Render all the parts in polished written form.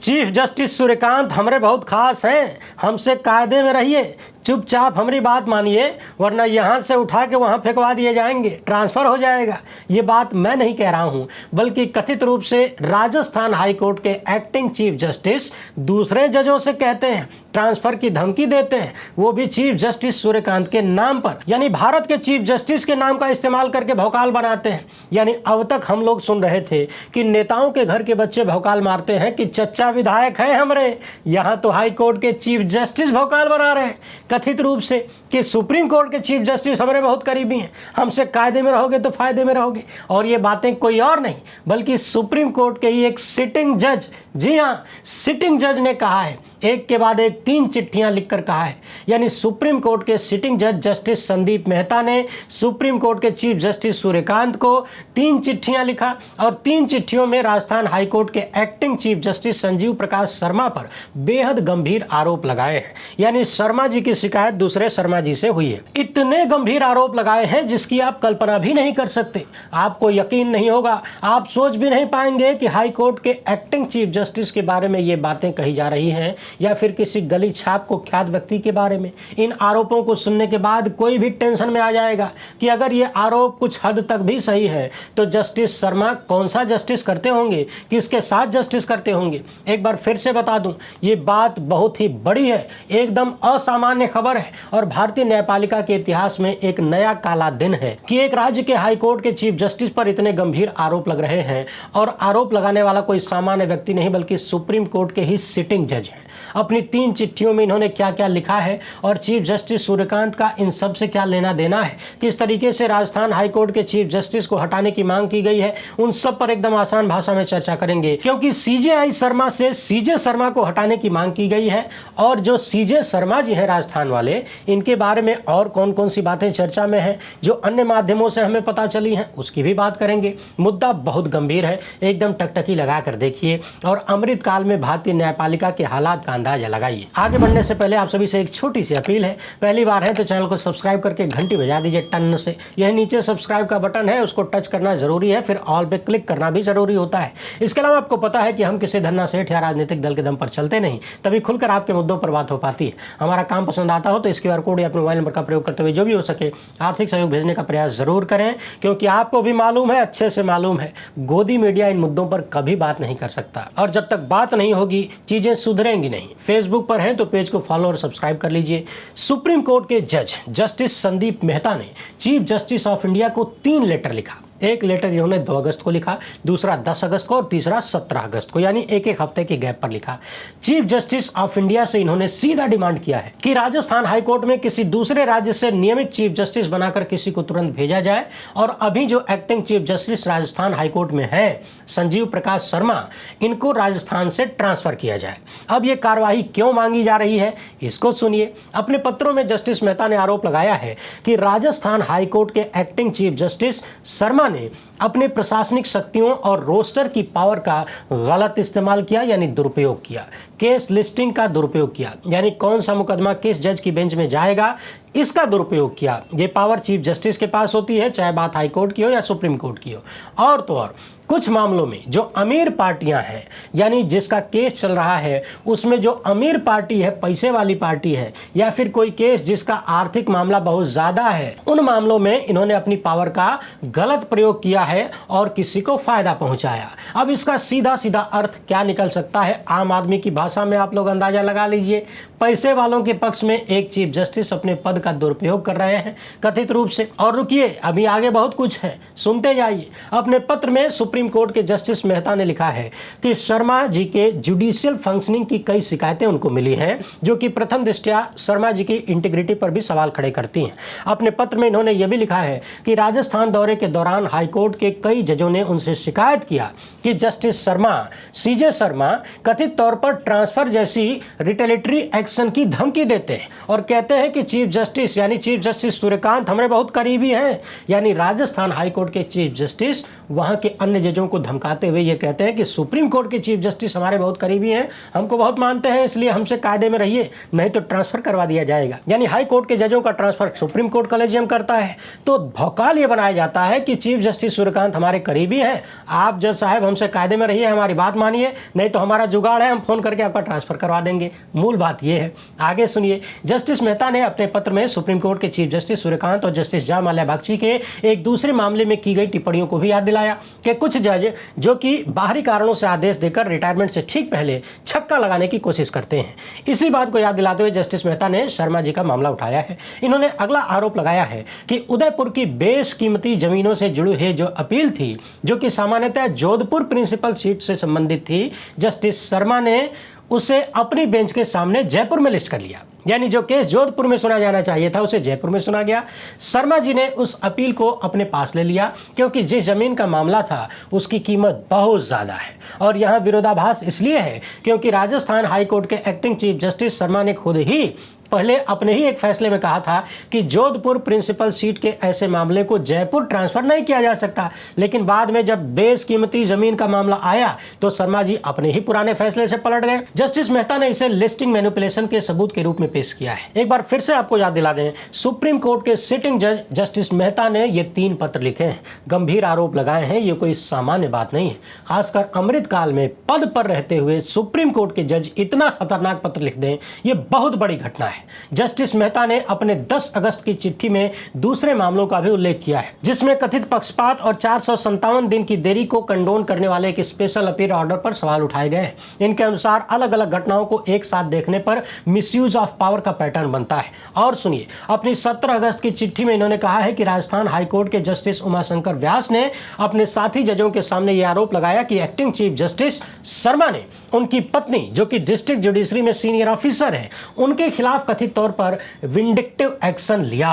Chief justice Suryakant हमरे बहुत खास हैं, हमसे कायदे में रहिए, चुपचाप हमारी बात मानिए, वरना यहाँ से उठा के वहाँ फेंकवा दिए जाएंगे, ट्रांसफ़र हो जाएगा। ये बात मैं नहीं कह रहा हूँ, बल्कि कथित रूप से राजस्थान हाईकोर्ट के एक्टिंग चीफ जस्टिस दूसरे जजों से कहते हैं, ट्रांसफ़र की धमकी देते हैं, वो भी चीफ जस्टिस सूर्यकांत के नाम पर, यानी भारत के चीफ जस्टिस के नाम का इस्तेमाल करके भौकाल बनाते हैं। यानी अब तक हम लोग सुन रहे थे कि नेताओं के घर के बच्चे भौकाल मारते हैं कि चच्चा विधायक हैं हमरे, यहाँ तो हाई कोर्ट के चीफ जस्टिस भौकाल बना रहे हैं कथित रूप से कि सुप्रीम कोर्ट के चीफ जस्टिस हमारे बहुत करीबी हैं, हमसे कायदे में रहोगे तो फायदे में रहोगे। और ये बातें कोई और नहीं बल्कि सुप्रीम कोर्ट के ही एक सिटिंग जज, जी हाँ सिटिंग जज ने कहा है, एक के बाद एक 3 चिट्ठियां लिखकर कहा है। यानी सुप्रीम कोर्ट के सिटिंग जज जस्टिस संदीप मेहता ने सुप्रीम कोर्ट के चीफ जस्टिस सूर्यकांत को 3 चिट्ठियां लिखा और 3 चिट्ठियों में राजस्थान हाईकोर्ट के acting chief justice Sanjeev Prakash Sharma पर बेहद गंभीर आरोप लगाए हैं। यानी शर्मा जी की शिकायत दूसरे शर्मा जी से हुई है। इतने गंभीर आरोप लगाए हैं जिसकी आप कल्पना भी नहीं कर सकते, आपको यकीन नहीं होगा, आप सोच भी नहीं पाएंगे कि हाईकोर्ट के एक्टिंग चीफ जस्टिस के बारे में ये बातें कही जा रही हैं या फिर किसी गली छाप को ख्यात व्यक्ति के बारे में। इन आरोपों को सुनने के बाद कोई भी टेंशन में आ जाएगा कि अगर ये आरोप कुछ हद तक भी सही है तो जस्टिस शर्मा कौन सा जस्टिस करते होंगे, किसके साथ जस्टिस करते होंगे। एक बार फिर से बता दूं, ये बात बहुत ही बड़ी है, एकदम असामान्य खबर है और भारतीय न्यायपालिका के इतिहास में एक नया काला दिन है कि एक राज्य के हाईकोर्ट के चीफ जस्टिस पर इतने गंभीर आरोप लग रहे हैं और आरोप लगाने वाला कोई सामान्य व्यक्ति नहीं बल्कि सुप्रीम कोर्ट के ही सिटिंग जज हैं। अपनी 3 चिट्ठियों में इन्होंने क्या क्या लिखा है और चीफ जस्टिस सूर्यकांत का इन सब से क्या लेना देना है, किस तरीके से राजस्थान हाईकोर्ट के चीफ जस्टिस को हटाने की मांग की गई है, उन सब पर एकदम आसान भाषा में चर्चा करेंगे। क्योंकि सीजेआई शर्मा से सीजे शर्मा को हटाने की मांग की गई है और जो सीजे शर्मा जी हैं राजस्थान वाले, इनके बारे में और कौन कौन सी बातें चर्चा में हैं जो अन्य माध्यमों से हमें पता चली हैं उसकी भी बात करेंगे। मुद्दा बहुत गंभीर है, एकदम टकटकी लगा कर देखिए और अमृत काल में भारतीय न्यायपालिका के हालात का अंदाजा लगाइए। आगे बढ़ने से पहले आप सभी से एक छोटी सी अपील है, पहली बार है तो चैनल को सब्सक्राइब करके घंटी बजा दीजिए टन से। यह नीचे सब्सक्राइब का बटन है, उसको टच करना जरूरी है, फिर ऑल पे क्लिक करना भी जरूरी होता है। इसके अलावा आपको पता है कि हम किसी धन्ना सेठ या राजनीतिक दल के दम पर चलते नहीं, तभी खुलकर आपके मुद्दों पर बात हो पाती है। हमारा काम पसंद आता हो तो इस QR कोड या अपने मोबाइल नंबर का प्रयोग करते हुए जो भी हो सके आर्थिक सहयोग भेजने का प्रयास जरूर करें, क्योंकि आपको भी मालूम है, अच्छे से मालूम है, गोदी मीडिया इन मुद्दों पर कभी बात नहीं कर सकता और जब तक बात नहीं होगी चीजें सुधरेंगी नहीं। फेसबुक पर हैं तो पेज को फॉलो और सब्सक्राइब कर लीजिए। सुप्रीम कोर्ट के जज जस्टिस संदीप मेहता ने चीफ जस्टिस ऑफ इंडिया को 3 लेटर लिखा। एक लेटर इन्होंने 2 अगस्त को लिखा, दूसरा 10 अगस्त को और तीसरा 17 अगस्त को, यानी एक हफ्ते के गैप पर लिखा। चीफ जस्टिस ऑफ इंडिया से इन्होंने सीधा डिमांड किया है कि राजस्थान हाईकोर्ट में किसी दूसरे राज्य से नियमित चीफ जस्टिस बनाकर किसी को तुरंत भेजा जाए और अभी जो acting chief justice Rajasthan high court में है संजीव प्रकाश शर्मा, इनको राजस्थान से ट्रांसफर किया जाए। अब ये कार्रवाई क्यों मांगी जा रही है इसको सुनिए। अपने पत्रों में जस्टिस मेहता ने आरोप लगाया है कि राजस्थान हाईकोर्ट के एक्टिंग चीफ जस्टिस शर्मा ने अपने प्रशासनिक शक्तियों और रोस्टर की पावर का गलत इस्तेमाल किया, यानी दुरुपयोग किया। केस लिस्टिंग का दुरुपयोग किया, यानी कौन सा मुकदमा किस जज की बेंच में जाएगा इसका दुरुपयोग किया। ये पावर चीफ जस्टिस के पास होती है, चाहे बात हाई कोर्ट की हो या सुप्रीम कोर्ट की हो। और तो और कुछ मामलों में जो अमीर पार्टियां हैं, यानी जिसका केस चल रहा है उसमें जो अमीर पार्टी है, पैसे वाली पार्टी है, या फिर कोई केस जिसका आर्थिक मामला बहुत ज्यादा है, उन मामलों में इन्होंने अपनी पावर का गलत प्रयोग किया है और किसी को फायदा पहुंचाया। अब इसका सीधा सीधा अर्थ क्या निकल सकता है, आम आदमी की भाषा में आप लोग अंदाजा लगा लीजिए। पैसे वालों के पक्ष में एक चीफ जस्टिस अपने पद का दुरुपयोग कर रहे हैं कथित रूप से। और रुकिए, अभी आगे बहुत कुछ है, सुनते जाइए। अपने पत्र में सुप्रीम कोर्ट के जस्टिस मेहता ने लिखा है कि शर्मा जी के जुडिशियल फंक्शनिंग की कई शिकायतें उनको मिली हैं जो कि प्रथम दृष्टया शर्मा जी की इंटीग्रिटी पर भी सवाल खड़े करती हैं। अपने पत्र में इन्होंने यह भी लिखा है कि राजस्थान दौरे के दौरान हाईकोर्ट के कई जजों ने उनसे शिकायत किया कि जस्टिस शर्मा, सीजे शर्मा कथित तौर पर ट्रांसफर जैसी रिटेलिटरी एक्शन की धमकी देते हैं और कहते हैं कि चीफ जस्टिस यानी चीफ जस्टिस सूर्यकांत हमारे बहुत करीबी हैं। यानी राजस्थान हाईकोर्ट के चीफ जस्टिस वहां के अन्य जजों को धमकाते हुए ये कहते हैं कि सुप्रीम कोर्ट के चीफ जस्टिस हमारे बहुत करीबी हैं, हमको बहुत मानते हैं, इसलिए हमसे कायदे में रहिए, नहीं तो ट्रांसफर करवा दिया जाएगा। यानी हाई कोर्ट के जजों का ट्रांसफर सुप्रीम कोर्ट कॉलेजियम करता है। तो भौकाल ये बनाया जाता है कि चीफ जस्टिस सूर्यकांत हमारे करीबी हैं, आप जज साहब हमसे कायदे में रहिए, हमारी बात मानिए, नहीं तो हमारा जुगाड़ है, हम फोन करके आपका ट्रांसफर करवा देंगे। मूल बात यह है। आगे सुनिए, जस्टिस मेहता ने अपने पत्र में सुप्रीम कोर्ट के चीफ जस्टिस सूर्यकांत और जस्टिस जामाल्या बख्शी के एक दूसरे मामले में की गई टिप्पणियों को भी याद दिलाया कि कुछ जज जो कि बाहरी कारणों से आदेश देकर रिटायरमेंट से ठीक पहले छक्का लगाने की कोशिश करते हैं। इसी बात को याद दिलाते हुए जस्टिस मेहता ने शर्मा जी का मामला उठाया है। इन्होंने अगला आरोप लगाया है कि उदयपुर की बेशकीमती जमीनों से जुड़ी हुई जो अपील थी, जो कि सामान्यतः जोधपुर प्रिंसिपल सीट से संबंधित थी, जस्टिस शर्मा ने उसे अपनी बेंच के सामने जयपुर में लिस्ट कर लिया। यानी जो केस जोधपुर में सुना जाना चाहिए था उसे जयपुर में सुना गया। शर्मा जी ने उस अपील को अपने पास ले लिया क्योंकि जिस जमीन का मामला था उसकी कीमत बहुत ज्यादा है। और यहां विरोधाभास इसलिए है क्योंकि राजस्थान हाईकोर्ट के एक्टिंग चीफ जस्टिस शर्मा ने खुद ही पहले अपने ही एक फैसले में कहा था कि जोधपुर प्रिंसिपल सीट के ऐसे मामले को जयपुर ट्रांसफर नहीं किया जा सकता। लेकिन बाद में जब बेशकीमती जमीन का मामला आया तो शर्मा जी अपने ही पुराने फैसले से पलट गए। जस्टिस मेहता ने इसे लिस्टिंग मैनिपुलेशन के सबूत के रूप में पेश किया है। एक बार फिर से आपको याद दिला दें, सुप्रीम कोर्ट के सिटिंग जज जस्टिस मेहता ने ये 3 पत्र लिखे हैं, गंभीर आरोप लगाए हैं। ये कोई सामान्य बात नहीं है। खासकर अमृत काल में पद पर रहते हुए सुप्रीम कोर्ट के जज इतना खतरनाक पत्र लिख दें, ये बहुत बड़ी घटना है। जस्टिस मेहता ने अपने 10 अगस्त की चिट्ठी में दूसरे मामलों का भी उल्लेख किया है, जिसमें कथित पक्षपात और 457 दिन की देरी को कंडोन करने वाले एक स्पेशल अपील ऑर्डर पर सवाल उठाए गए हैं। इनके अनुसार अलग अलग घटनाओं को एक साथ देखने पर मिसयूज ऑफ पावर का पैटर्न बनता है। और सुनिए, अपनी 17 अगस्त की चिट्ठी में इन्होंने कहा है कि राजस्थान हाईकोर्ट के जस्टिस उमाशंकर व्यास ने अपने साथी जजों के सामने यह आरोप लगाया कि एक्टिंग चीफ जस्टिस शर्मा ने उनकी पत्नी, जो कि डिस्ट्रिक्ट जुडिशरी में सीनियर ऑफिसर है, उनके खिलाफ कथित तौर पर विंडिक्टिव एक्शन लिया।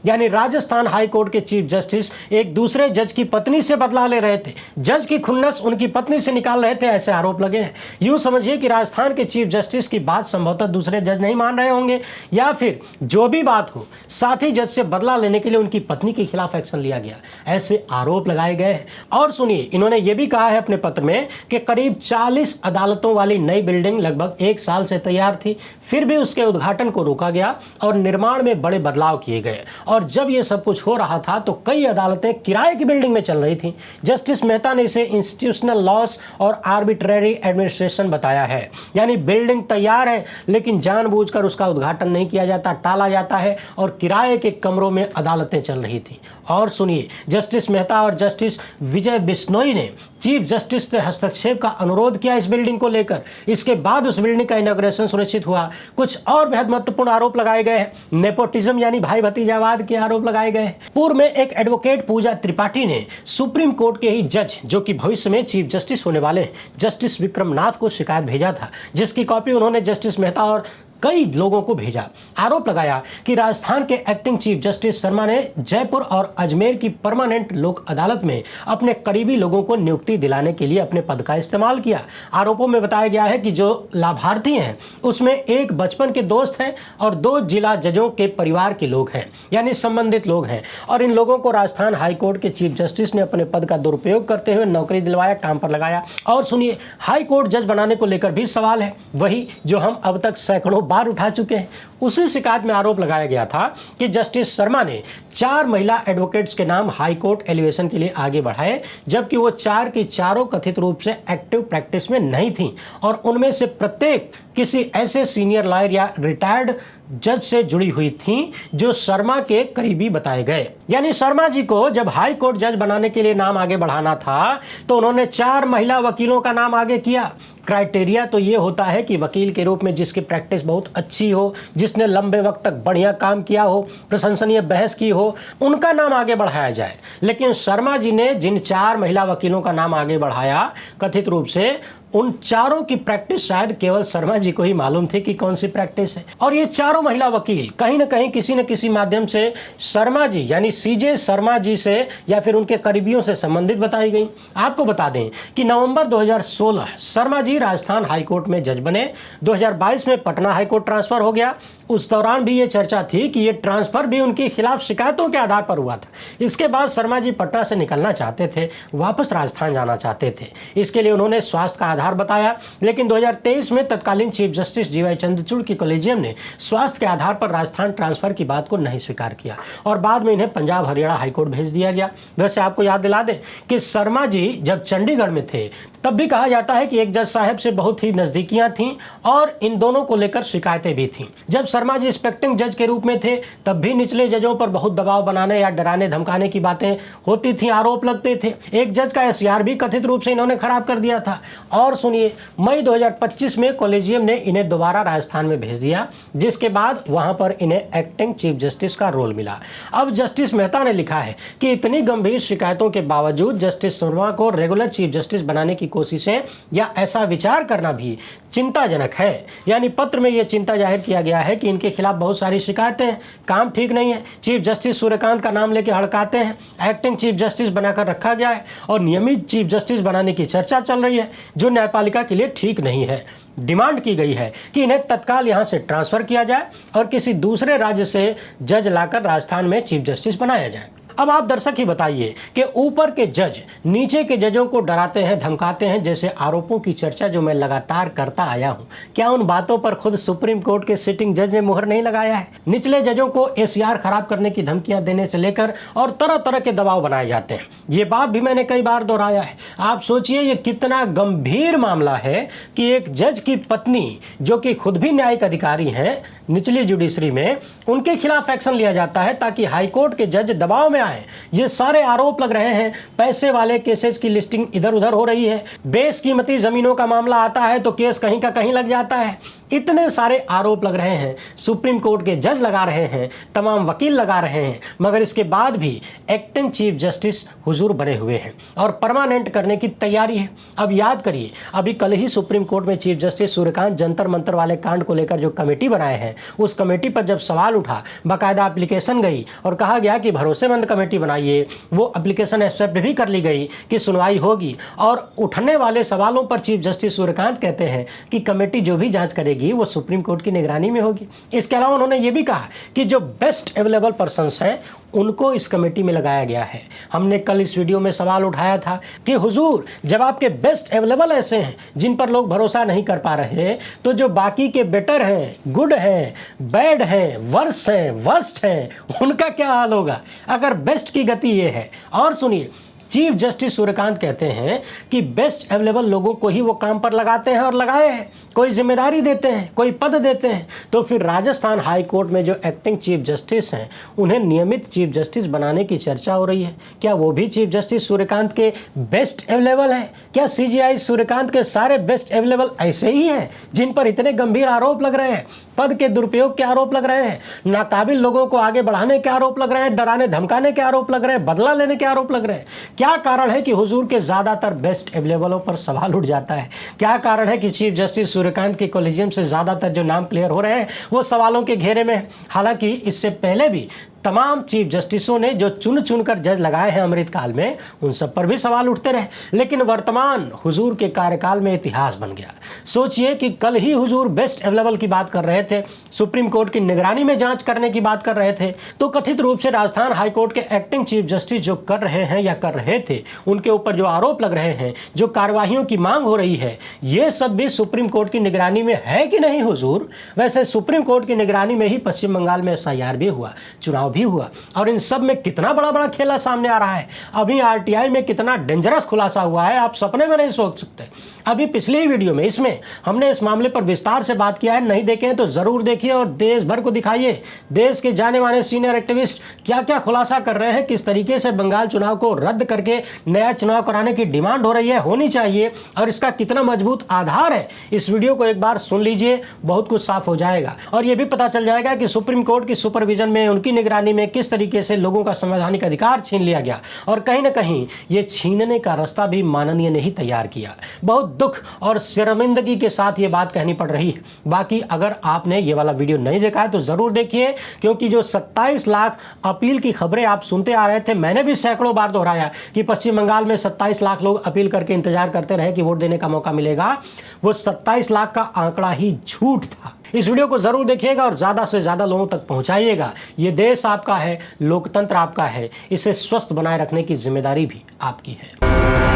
यानी राजस्थान हाईकोर्ट के चीफ जस्टिस एक दूसरे जज की पत्नी से बदला ले रहे थे, जज की खुन्नस उनकी पत्नी से निकाल रहे थे, ऐसे आरोप लगे हैं। यूं समझिए कि राजस्थान के चीफ जस्टिस की बात संभवतः दूसरे जज नहीं मान रहे होंगे, या फिर जो भी बात हो, साथी जज से बदला लेने के लिए उनकी पत्नी के खिलाफ एक्शन लिया गया, ऐसे आरोप लगाए गए हैं। और सुनिए, इन्होंने यह भी कहा है अपने पत्र में कि करीब 40 अदालतों वाली नई बिल्डिंग लगभग 1 साल से तैयार थी, फिर भी उसके उद्घाटन को रोका गया और निर्माण में बड़े बदलाव किए गए। और जब यह सब कुछ हो रहा था तो कई अदालतें किराए की बिल्डिंग में चल रही थी। जस्टिस मेहता ने इसे इंस्टीट्यूशनल लॉस और आर्बिट्रेरी एडमिनिस्ट्रेशन बताया है। यानी बिल्डिंग तैयार है लेकिन जानबूझकर उसका उद्घाटन नहीं किया जाता, टाला जाता है, और किराए के कमरों में अदालतें चल रही थी। और सुनिए, जस्टिस मेहता और जस्टिस विजय बिश्नोई ने चीफ जस्टिस से हस्तक्षेप का अनुरोध किया इस बिल्डिंग को लेकर। इसके बाद उस बिल्डिंग का इनॉग्रेशन सुनिश्चित हुआ। कुछ और बेहद महत्वपूर्ण आरोप लगाए गए हैं। नेपोटिज्म यानी भाई भतीजावाद के आरोप लगाए गए हैं। पूर्व में एक एडवोकेट पूजा त्रिपाठी ने सुप्रीम कोर्ट के ही जज, जो कि भविष्य में चीफ जस्टिस होने वाले जस्टिस विक्रमनाथ को शिकायत भेजा था, जिसकी कॉपी उन्होंने जस्टिस मेहता और कई लोगों को भेजा। आरोप लगाया कि राजस्थान के एक्टिंग चीफ जस्टिस शर्मा ने जयपुर और अजमेर की परमानेंट लोक अदालत में अपने करीबी लोगों को नियुक्ति दिलाने के लिए अपने पद का इस्तेमाल किया। आरोपों में बताया गया है कि जो लाभार्थी हैं उसमें एक बचपन के दोस्त हैं और 2 जिला जजों के परिवार के लोग हैं, यानी संबंधित लोग हैं। और इन लोगों को राजस्थान हाईकोर्ट के चीफ जस्टिस ने अपने पद का दुरुपयोग करते हुए नौकरी दिलवाया, काम पर लगाया। और सुनिए, हाईकोर्ट जज बनाने को लेकर भी सवाल है, वही जो हम अब तक सैकड़ों बार उठा चुके हैं। उसी शिकायत में आरोप लगाया गया था कि जस्टिस शर्मा ने 4 महिला एडवोकेट्स के नाम हाईकोर्ट एलिवेशन के लिए आगे बढ़ाए, जबकि वो 4 की चारों कथित रूप से एक्टिव प्रैक्टिस में नहीं थी और उनमें से प्रत्येक किसी ऐसे सीनियर लॉयर या रिटायर्ड जज से जुड़ी हुई थी जो शर्मा के करीबी बताए गए। यानी शर्मा जी को जब हाई कोर्ट जज बनाने के लिए नाम आगे बढ़ाना था तो उन्होंने 4 महिला वकीलों का नाम आगे किया। क्राइटेरिया तो ये होता है कि वकील के रूप में जिसकी प्रैक्टिस बहुत अच्छी हो, जिसने लंबे वक्त तक बढ़िया काम किया हो, प्रशंसनीय बहस की हो, उनका नाम आगे बढ़ाया जाए। लेकिन शर्मा जी ने जिन 4 महिला वकीलों का नाम आगे बढ़ाया, कथित रूप से उन चारों की प्रैक्टिस शायद केवल शर्मा जी को ही मालूम थी कि कौन सी प्रैक्टिस है। और ये चारों महिला वकील कहीं न कहीं किसी न किसी माध्यम से शर्मा जी यानी सीजे शर्मा जी से या फिर उनके करीबियों से संबंधित बताई गई। आपको बता दें कि नवंबर 2016 शर्मा जी राजस्थान हाईकोर्ट में जज बने। 2022 में पटना हाईकोर्ट ट्रांसफर हो गया। उस दौरान भी ये चर्चा थी कि ये ट्रांसफर भी उनके खिलाफ शिकायतों के आधार पर हुआ था। इसके बाद शर्मा जी पटना से निकलना चाहते थे, वापस राजस्थान जाना चाहते थे। इसके लिए उन्होंने स्वास्थ्य का आधार बताया, लेकिन 2023 में तत्कालीन चीफ जस्टिस जीवाई चंद्रचूड़ की कॉलेजियम ने स्वास्थ्य के आधार पर राजस्थान ट्रांसफर की बात को नहीं स्वीकार किया और बाद में इन्हें पंजाब हरियाणा हाईकोर्ट भेज दिया गया। वैसे आपको याद दिला दें कि शर्मा जी जब चंडीगढ़ में थे तब भी कहा जाता है कि एक जज साहब से बहुत ही नजदीकियां थीं और इन दोनों को लेकर शिकायतें भी थीं। जब शर्मा जी इंस्पेक्टिंग जज के रूप में थे तब भी निचले जजों पर बहुत दबाव बनाने या डराने धमकाने की बातें होती थी, आरोप लगते थे। एक जज का एसआर भी कथित रूप से इन्होंने खराब कर दिया था। और सुनिए, मई 2025 में कॉलेजियम ने इन्हें दोबारा राजस्थान में भेज दिया, जिसके बाद वहां पर इन्हें एक्टिंग चीफ जस्टिस का रोल मिला। अब जस्टिस मेहता ने लिखा है कि इतनी गंभीर शिकायतों के बावजूद जस्टिस शर्मा को रेगुलर चीफ जस्टिस बनाने की कोशिशें या ऐसा विचार करना भी चिंताजनक है। यानी पत्र में यह चिंता जाहिर किया गया है कि इनके खिलाफ बहुत सारी शिकायतें हैं, काम ठीक नहीं है, चीफ जस्टिस सूर्यकांत का नाम लेकर हड़काते हैं, एक्टिंग चीफ जस्टिस बनाकर रखा गया है और नियमित चीफ जस्टिस बनाने की चर्चा चल रही है, जो न्यायपालिका के लिए ठीक नहीं है। डिमांड की गई है कि इन्हें तत्काल यहां से ट्रांसफर किया जाए और किसी दूसरे राज्य से जज लाकर राजस्थान में चीफ जस्टिस बनाया जाए। अब आप दर्शक ही बताइए कि ऊपर के जज नीचे के जजों को डराते हैं, धमकाते हैं, जैसे आरोपों की चर्चा जो मैं लगातार करता आया हूं, क्या उन बातों पर खुद सुप्रीम कोर्ट के सिटिंग जज ने मुहर नहीं लगाया है? निचले जजों को एसीआर खराब करने की धमकियां देने से लेकर और तरह तरह के दबाव बनाए जाते हैं। ये बात भी मैंने कई बार दोहराया है। आप सोचिए ये कितना गंभीर मामला है कि एक जज की पत्नी, जो कि खुद भी न्यायिक अधिकारी हैं निचली जुडिशरी में, उनके खिलाफ एक्शन लिया जाता है ताकि हाईकोर्ट के जज दबाव में आए। ये सारे आरोप लग रहे हैं, पैसे वाले केसेस की लिस्टिंग इधर उधर हो रही है, बेशकीमती जमीनों का मामला आता है तो केस कहीं का कहीं लग जाता है। इतने सारे आरोप लग रहे हैं, सुप्रीम कोर्ट के जज लगा रहे हैं, तमाम वकील लगा रहे हैं, मगर इसके बाद भी एक्टिंग चीफ जस्टिस हुजूर बने हुए हैं और परमानेंट करने की तैयारी है। अब याद करिए, अभी कल ही सुप्रीम कोर्ट में चीफ जस्टिस सूर्यकांत जंतर मंतर वाले कांड को लेकर जो कमेटी बनाए हैं, उस कमेटी पर जब सवाल उठा, बाकायदा एप्लीकेशन गई और कहा गया कि भरोसेमंद कमेटी बनाइए, वो एप्लीकेशन एक्सेप्ट भी कर ली गई कि सुनवाई होगी। और उठने वाले सवालों पर चीफ जस्टिस सूर्यकांत कहते हैं कि कमेटी जो भी जांच करेगी वो सुप्रीम कोर्ट की निगरानी में होगी। इसके अलावा उन्होंने ये भी कहा कि जो बेस्ट अवेलेबल पर्सन्स हैं उनको इस कमेटी में लगाया गया है। हमने कल इस वीडियो में सवाल उठाया था कि हुजूर, जब आपके बेस्ट अवेलेबल ऐसे हैं जिन पर लोग भरोसा नहीं कर पा रहे, तो जो बाकी के बेटर हैं, गुड हैं, बैड हैं, वर्स हैं, वर्स्ट हैं, उनका क्या हाल होगा अगर बेस्ट की गति ये है? और सुनिए, चीफ जस्टिस सूर्यकांत कहते हैं कि बेस्ट अवेलेबल लोगों को ही वो काम पर लगाते हैं और लगाए हैं, कोई जिम्मेदारी देते हैं, कोई पद देते हैं। तो फिर राजस्थान हाई कोर्ट में जो एक्टिंग चीफ जस्टिस हैं उन्हें नियमित चीफ जस्टिस बनाने की चर्चा हो रही है, क्या वो भी चीफ जस्टिस सूर्यकांत के बेस्ट अवेलेबल हैं? क्या सीजीआई सूर्यकांत के सारे बेस्ट अवेलेबल ऐसे ही हैं जिन पर इतने गंभीर आरोप लग रहे हैं? पद के दुरुपयोग के आरोप लग रहे हैं, नाकाबिल लोगों को आगे बढ़ाने के आरोप लग रहे हैं, डराने धमकाने के आरोप लग रहे हैं, बदला लेने के आरोप लग रहे हैं। क्या कारण है कि हुजूर के ज्यादातर बेस्ट अवेलेबलों पर सवाल उठ जाता है? क्या कारण है कि चीफ जस्टिस सूर्यकांत के कॉलेजियम से ज्यादातर जो नाम क्लियर हो रहे हैं वो सवालों के घेरे में? हालांकि इससे पहले भी तमाम चीफ जस्टिसों ने जो चुन चुनकर जज लगाए हैं अमृतकाल में, उन सब पर भी सवाल उठते रहे, लेकिन वर्तमान हुजूर के कार्यकाल में इतिहास बन गया। सोचिए कि कल ही हुजूर बेस्ट अवेलेबल की बात कर रहे थे, सुप्रीम कोर्ट की निगरानी में जांच करने की बात कर रहे थे, तो कथित रूप से राजस्थान हाईकोर्ट के एक्टिंग चीफ जस्टिस जो कर रहे हैं या कर रहे थे, उनके ऊपर जो आरोप लग रहे हैं, जो कार्यवाहियों की मांग हो रही है, ये सब भी सुप्रीम कोर्ट की निगरानी में है कि नहीं हुजूर? वैसे सुप्रीम कोर्ट की निगरानी में ही पश्चिम बंगाल में एसआईआर भी हुआ, चुनाव भी हुआ, और इन सब में कितना बड़ा बड़ा खेला सामने आ रहा है। अभी आरटीआई में कितना डेंजरस खुलासा हुआ है, आप सपने में नहीं सोच सकते। अभी पिछली वीडियो में इसमें हमने इस मामले पर विस्तार से बात किया है, नहीं देखे हैं तो जरूर देखिए और देश भर को दिखाइए। देश के जाने माने सीनियर एक्टिविस्ट क्या क्या खुलासा कर रहे हैं, किस तरीके से बंगाल चुनाव को रद्द करके नया चुनाव कराने की डिमांड हो रही है, होनी चाहिए, और इसका कितना मजबूत आधार है। इस वीडियो को एक बार सुन लीजिए, बहुत कुछ साफ हो जाएगा और यह भी पता चल जाएगा कि सुप्रीम कोर्ट की सुपरविजन में, उनकी निगरानी में किस तरीके से लोगों का संवैधानिक अधिकार छीन लिया गया, और कहीं ना कहीं ये छीनने का रास्ता भी माननीय ने ही तैयार किया। बहुत दुख और शर्मिंदगी के साथ ये बात कहनी पड़ रही है। बाकी अगर आपने ये वाला वीडियो नहीं देखा है तो जरूर देखिए, क्योंकि जो 27 लाख अपील की खबरें आप सुनते आ रहे थे, मैंने भी सैकड़ों बार दोहराया कि पश्चिम बंगाल में 27 लाख लोग अपील करके इंतजार करते रहे कि वोट देने का मौका मिलेगा, वो 27 लाख का आंकड़ा ही झूठ था। इस वीडियो को जरूर देखिएगा और ज्यादा से ज्यादा लोगों तक पहुंचाइएगा। ये देश आपका है, लोकतंत्र आपका है, इसे स्वस्थ बनाए रखने की जिम्मेदारी भी आपकी है।